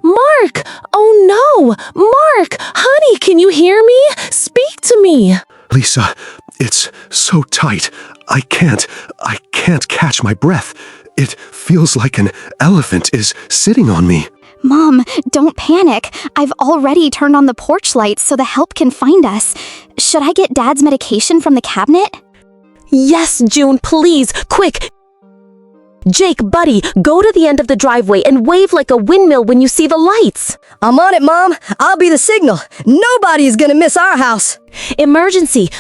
Mark! Oh no! Mark! Honey, can you hear me? Speak to me! Lisa, it's so tight. I can't catch my breath. It feels like an elephant is sitting on me. Mom, don't panic. I've already turned on the porch lights so the help can find us. Should I get Dad's medication from the cabinet? Yes, June, please, quick! Jake, buddy, go to the end of the driveway and wave like a windmill when you see the lights. I'm on it, Mom. I'll be the signal. Nobody's gonna miss our house. Emergency!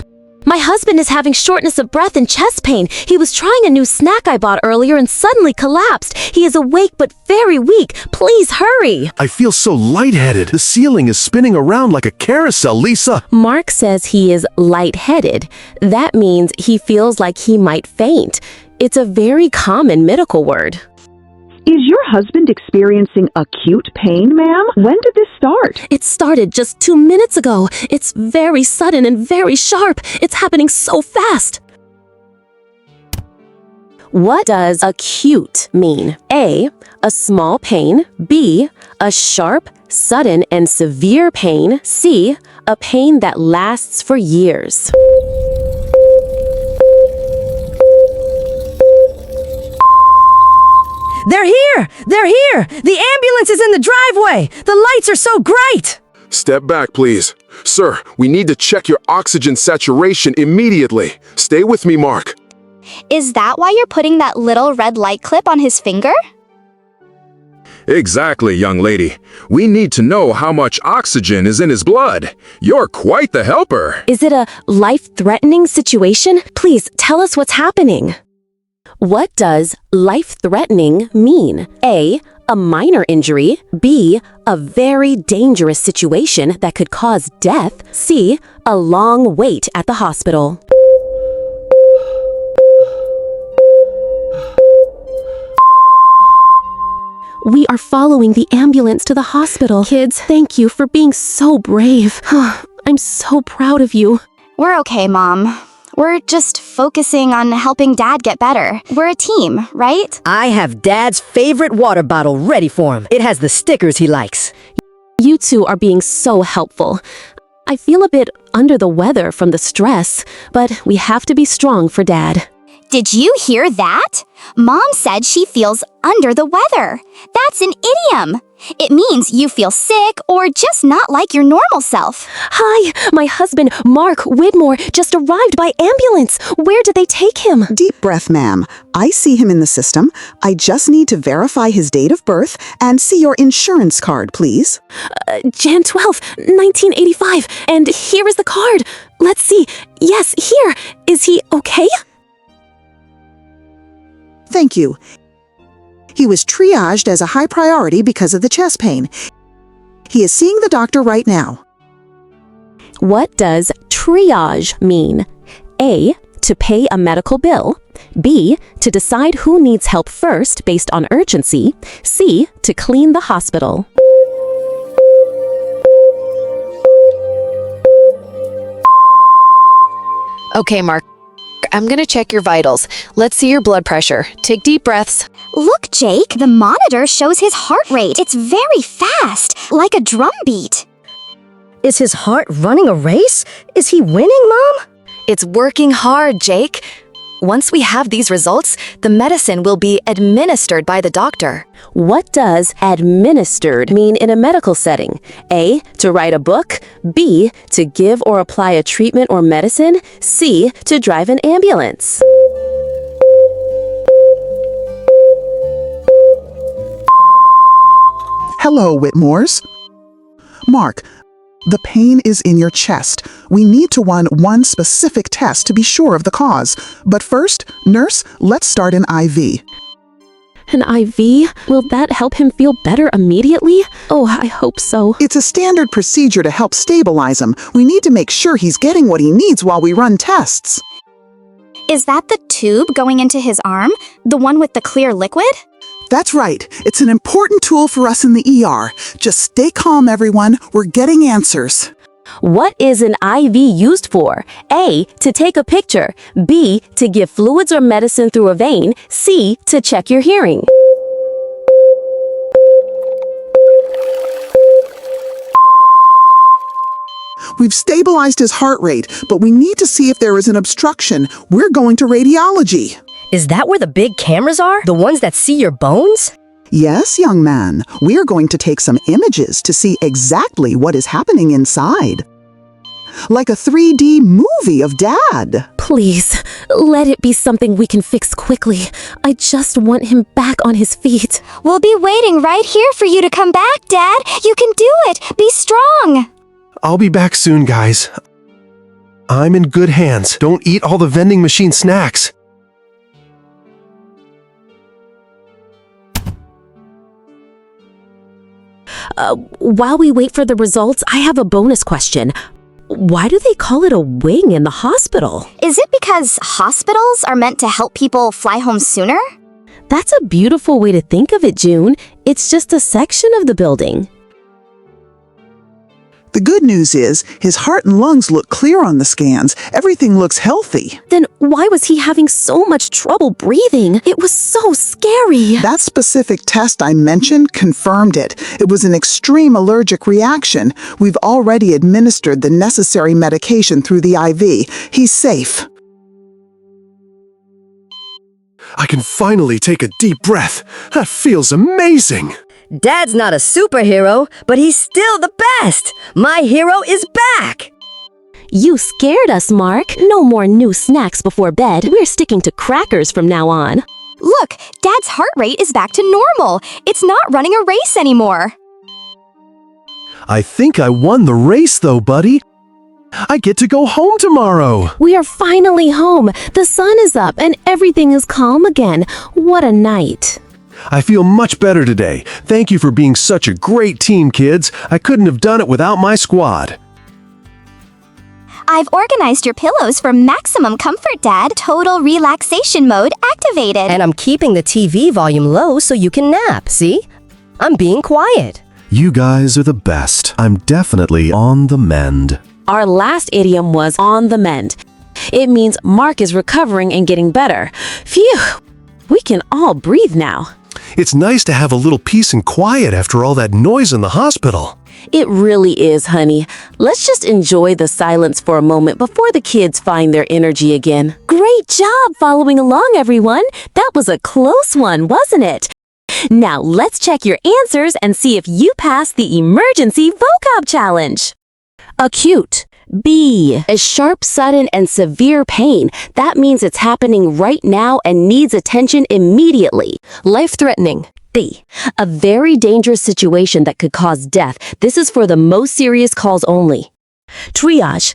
My husband is having shortness of breath and chest pain. He was trying a new snack I bought earlier and suddenly collapsed. He is awake but very weak. Please hurry. I feel so lightheaded. The ceiling is spinning around like a carousel, Lisa. Mark says he is lightheaded. That means he feels like he might faint. It's a very common medical word. Is your husband experiencing acute pain, ma'am? When did this start? It started just 2 minutes ago. It's very sudden and very sharp. It's happening so fast. What does acute mean? A, a small pain. B, a sharp, sudden, and severe pain. C, a pain that lasts for years. They're here! They're here! The ambulance is in the driveway! The lights are so bright! Step back, please. Sir, we need to check your oxygen saturation immediately. Stay with me, Mark. Is that why you're putting that little red light clip on his finger? Exactly, young lady. We need to know how much oxygen is in his blood. You're quite the helper. Is it a life-threatening situation? Please tell us what's happening. What does life-threatening mean? A, a minor injury. B, a very dangerous situation that could cause death. C, a long wait at the hospital. We are following the ambulance to the hospital. Kids, thank you for being so brave. I'm so proud of you. We're okay, Mom. We're just focusing on helping Dad get better. We're a team, right? I have Dad's favorite water bottle ready for him. It has the stickers he likes. You two are being so helpful. I feel a bit under the weather from the stress, but we have to be strong for Dad. Did you hear that? Mom said she feels under the weather. That's an idiom. It means you feel sick or just not like your normal self. Hi, my husband, Mark Whitmore, just arrived by ambulance. Where did they take him? Deep breath, ma'am. I see him in the system. I just need to verify his date of birth and see your insurance card, please. Jan 12th, 1985. And here is the card. Let's see. Yes, here. Is he okay? Thank you. He was triaged as a high priority because of the chest pain. He is seeing the doctor right now. What does triage mean? A, to pay a medical bill. B, to decide who needs help first based on urgency. C, to clean the hospital. Okay, Mark. I'm gonna check your vitals. Let's see your blood pressure. Take deep breaths. Look, Jake, the monitor shows his heart rate. It's very fast, like a drum beat. Is his heart running a race? Is he winning, Mom? It's working hard, Jake. Once we have these results, the medicine will be administered by the doctor. What does administered mean in a medical setting? A, to write a book. B, to give or apply a treatment or medicine. C, to drive an ambulance. Hello, Whitmores. Mark, the pain is in your chest. We need to run one specific test to be sure of the cause. But first, nurse, let's start an IV. An IV? Will that help him feel better immediately? Oh, I hope so. It's a standard procedure to help stabilize him. We need to make sure he's getting what he needs while we run tests. Is that the tube going into his arm? The one with the clear liquid? That's right. It's an important tool for us in the ER. Just stay calm, everyone. We're getting answers. What is an IV used for? A, to take a picture. B, to give fluids or medicine through a vein. C, to check your hearing. We've stabilized his heart rate, but we need to see if there is an obstruction. We're going to radiology. Is that where the big cameras are? The ones that see your bones? Yes, young man. We're going to take some images to see exactly what is happening inside. Like a 3D movie of Dad. Please, let it be something we can fix quickly. I just want him back on his feet. We'll be waiting right here for you to come back, Dad. You can do it. Be strong. I'll be back soon, guys. I'm in good hands. Don't eat all the vending machine snacks. While we wait for the results, I have a bonus question. Why do they call it a wing in the hospital? Is it because hospitals are meant to help people fly home sooner? That's a beautiful way to think of it, June. It's just a section of the building. The good news is, his heart and lungs look clear on the scans. Everything looks healthy. Then why was he having so much trouble breathing? It was so scary. That specific test I mentioned confirmed it. It was an extreme allergic reaction. We've already administered the necessary medication through the IV. He's safe. I can finally take a deep breath. That feels amazing. Dad's not a superhero, but he's still the best. My hero is back. You scared us, Mark. No more new snacks before bed. We're sticking to crackers from now on. Look, Dad's heart rate is back to normal. It's not running a race anymore. I think I won the race though, buddy. I get to go home tomorrow. We are finally home. The sun is up and everything is calm again. What a night. I feel much better today. Thank you for being such a great team, kids. I couldn't have done it without my squad. I've organized your pillows for maximum comfort, Dad. Total relaxation mode activated. And I'm keeping the TV volume low so you can nap, see? I'm being quiet. You guys are the best. I'm definitely on the mend. Our last idiom was on the mend. It means Mark is recovering and getting better. Phew! We can all breathe now. It's nice to have a little peace and quiet after all that noise in the hospital. It really is, honey. Let's just enjoy the silence for a moment before the kids find their energy again. Great job following along, everyone. That was a close one, wasn't it? Now let's check your answers and see if you passed the emergency vocab challenge. Acute. B. A sharp, sudden, and severe pain. That means it's happening right now and needs attention immediately. Life-threatening. B. A very dangerous situation that could cause death. This is for the most serious calls only. Triage.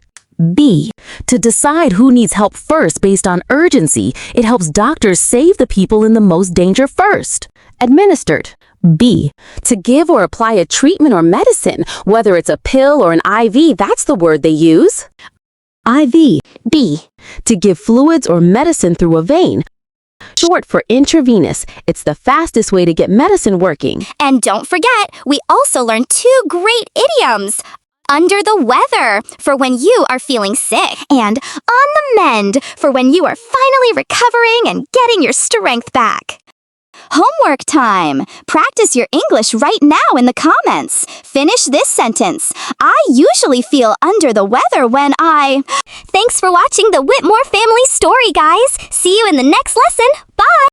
B. To decide who needs help first based on urgency. It helps doctors save the people in the most danger first. Administered. B. To give or apply a treatment or medicine, whether it's a pill or an IV, that's the word they use. IV. B. To give fluids or medicine through a vein. Short for intravenous. It's the fastest way to get medicine working. And don't forget, we also learned 2 great idioms. Under the weather, for when you are feeling sick. And on the mend, for when you are finally recovering and getting your strength back. Homework time! Practice your English right now in the comments. Finish this sentence. I usually feel under the weather when I... Thanks for watching the Whitmore Family Story, guys. See you in the next lesson. Bye!